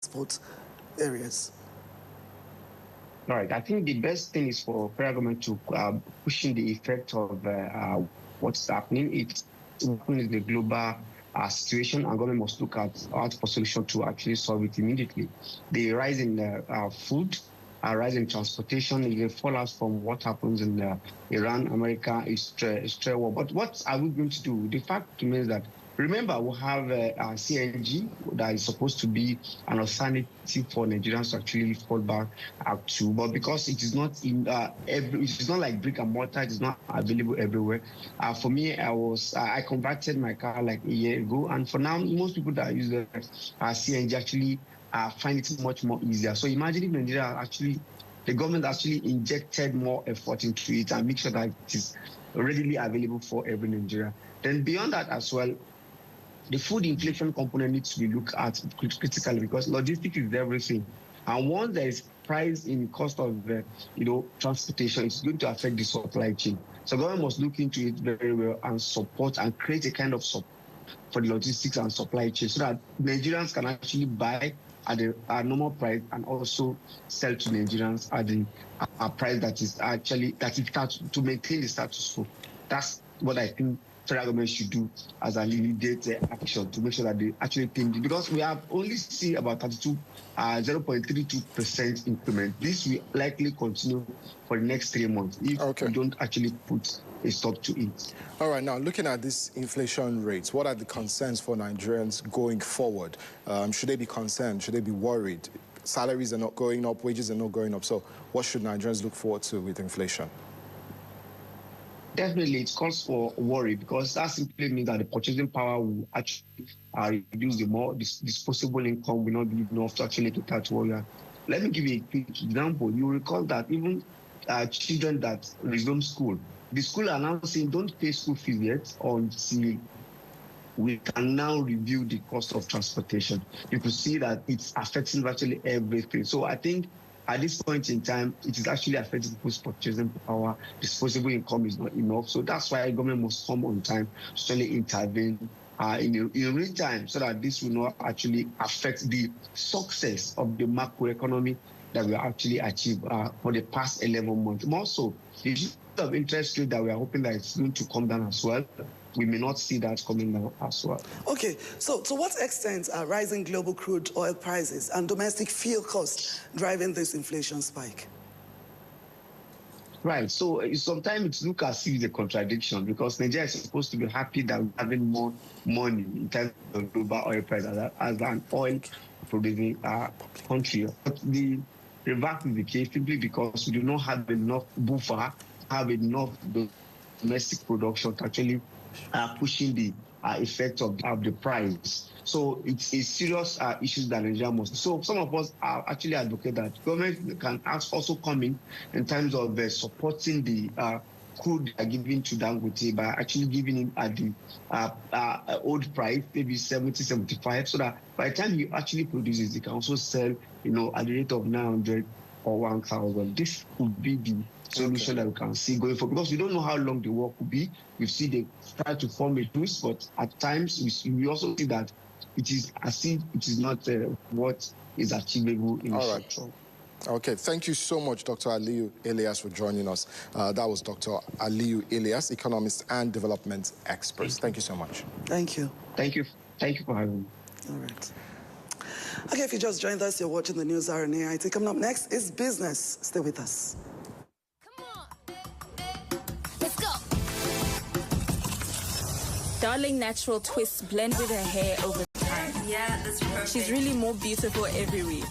export areas? All right. I think the best thing is for federal government to pushing the effect of what's happening. It's happening in the global situation, and government must look at out for solution to actually solve it immediately. The rise in food, rise in transportation is a fallout from what happens in Iran, America, Israel war. But what are we going to do? The fact remains that, remember, we have CNG that is supposed to be an alternative for Nigerians to actually fall back to, but because it is not in it's not like brick and mortar, it is not available everywhere. For me, I converted my car like a year ago, and for now, most people that use the CNG actually find it much more easier. So imagine if Nigeria the government actually injected more effort into it and make sure that it is readily available for every Nigerian. Then beyond that as well, the food inflation component needs to be looked at critically, because logistics is everything. And once there is price in cost of transportation, it's going to affect the supply chain. So government must look into it very well and support and create a kind of support for the logistics and supply chain, so that Nigerians can actually buy at a normal price and also sell to Nigerians at a price that is to maintain the status quo. That's what I think federal government should do as an immediate action to make sure that they actually think, because we have only seen about 0.32% increment. This will likely continue for the next 3 months if we don't actually put a stop to it. All right, now looking at this inflation rates, what are the concerns for Nigerians going forward? Should they be concerned? Should they be worried? Salaries are not going up, wages are not going up. So what should Nigerians look forward to with inflation? Definitely, it calls for worry, because that simply means that the purchasing power will actually reduce. The more disposable income will not be enough to actually cater to what we are. Let me give you a quick example. You recall that even children that resume school, the school are now saying don't pay school fees yet until we can now review the cost of transportation. You could see that it's affecting virtually everything. So I think at this point in time, it is actually affecting people's purchasing power. Disposable income is not enough. So that's why government must come on time to actually intervene in real time, so that this will not actually affect the success of the macroeconomy that we actually achieved for the past 11 months. Also, the issue of interest rate that we are hoping that it's going to come down as well, we may not see that coming down as well. Okay, so to what extent are rising global crude oil prices and domestic fuel costs driving this inflation spike? Right, so sometimes it looks as if it's a contradiction, because Nigeria is supposed to be happy that we're having more money in terms of global oil price as an oil producing country. But the reverse is the case, simply because we do not have enough buffer, have enough domestic production to actually pushing the effect of the price. So it's a serious issue that Nigeria must. So some of us are actually advocate that government can also come in terms of supporting the crude they are giving to Dangote by actually giving him at the old price, maybe 70, 75, so that by the time he actually produces, he can also sell, at the rate of 900 or 1,000. This could be the solution that we can see going forward, because we don't know how long the war could be. We see they try to form a truce, but at times we also see that it is as if it is not what is achievable in the short term. Okay, thank you so much, Dr. Aliyu Ilias, for joining us. That was Dr. Aliyu Ilias, economist and development expert. Thank you so much. Thank you. Thank you. Thank you for having me. All right. Okay, if you just joined us, you're watching the News Hour on AIT. Coming up next is business. Stay with us. Darling natural twists blend with her hair over time. Yeah, that's perfect. She's really more beautiful every week.